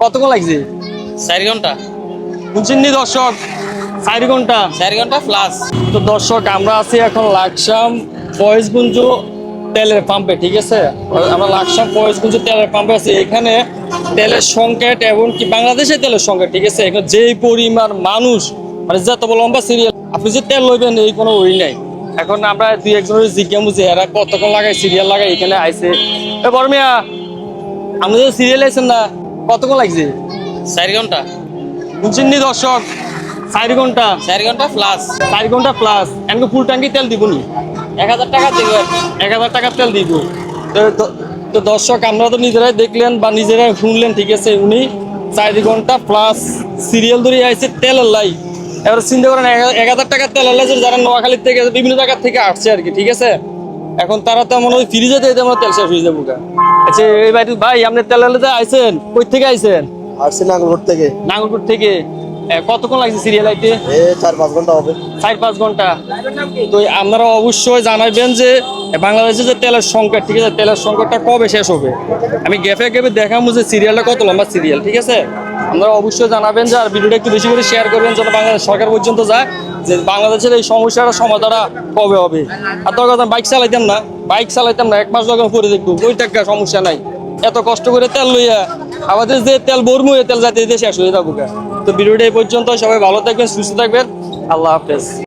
কতক্ষণ লাগছে? 4 ঘন্টা। বুঝছেন নি দর্শক, 4 ঘন্টা। 4 ঘন্টা প্লাস। তো দর্শক আমরা আছি এখন লাকসাম ফয়েজগঞ্জ তেলের পাম্পে, ঠিক আছে? আমরা লাকসাম ফয়েজগঞ্জ তেলের পাম্পে আছি। এখানে তেলের সংকট এবং কি বাংলাদেশের তেলের সংকট, ঠিক আছে? এখানে যেই পরিমাণ মানুষ, মানে যত লম্বা সিরিয়াল, আপনি যে তেল লইবেন এই কোনো ওই নাই। এখন আমরা দুই একজনের জিজ্ঞাসা যে এরা কতক্ষণ লাগায় সিরিয়াল লাগায় এখানে আইছে। বড় মিয়া, আপনি যে সিরিয়াল আইছেন না, কতক্ষণ লাগছে? 4 ঘন্টা। বুঝছেন নি দর্শক, 4 ঘন্টা। 4 ঘন্টা প্লাস। 4 ঘন্টা প্লাস। এনকে ফুল ট্যাঙ্কি তেল দিব নি? 1000 টাকা দিবেন। 1000 টাকার তেল দিব। তো দর্শক আমরা তো নিজেরাই দেখলেন বা নিজেরাই শুনলেন, ঠিক আছে? উনি 4 ঘন্টা প্লাস সিরিয়াল ধরে আইছে তেলের লাই। এবার চিন্তা করেন 1000 টাকার তেলের লাই যারা নোয়াখালীর থেকে বিভিন্ন জায়গা থেকে আসছে আর কি, ঠিক আছে? এখন তারা তো মনে হয় ফ্রিজে দিয়ে আমরা তেল শেষ হয়ে যাবো। আচ্ছা এই ভাই আপনি তেলের লাই আইছেন কই থেকে আইছেন? আসছি নাঙ্গলকোট থেকে। নাঙ্গলকোট থেকে। কতক্ষণ লাগছে সিরিয়াল আইতে? 4-5 ঘন্টা হবে। 4-5 ঘন্টা। তো আপনারা অবশ্যই জানাবেন যে বাংলাদেশে যে তেলের সংকট, ঠিক আছে? তেলের সংকটটা কবে শেষ হবে? আমি গ্যাপে গ্যাপে দেখাবো যে সিরিয়ালটা কত লম্বা সিরিয়াল, ঠিক আছে? আপনারা অবশ্যই জানাবেন যে আর ভিডিওটা একটু বেশি করে শেয়ার করবেন যেন বাংলাদেশ সরকার পর্যন্ত যায় যে বাংলাদেশের এই সমস্যাটা সমাধানটা কবে হবে। আর দরকার বাইক চালাইতাম না, 1 মাস যখন পরে দেখবো ওই টাকা সমস্যা নাই। এত কষ্ট করে তেল লইয়া আমাদের যে তেল বর্মু তেল যাতে শেষ হয়ে যাবো। তো ভিডিওটা এই পর্যন্ত, সবাই ভালো থাকবেন, সুস্থ থাকবেন, আল্লাহ হাফেজ।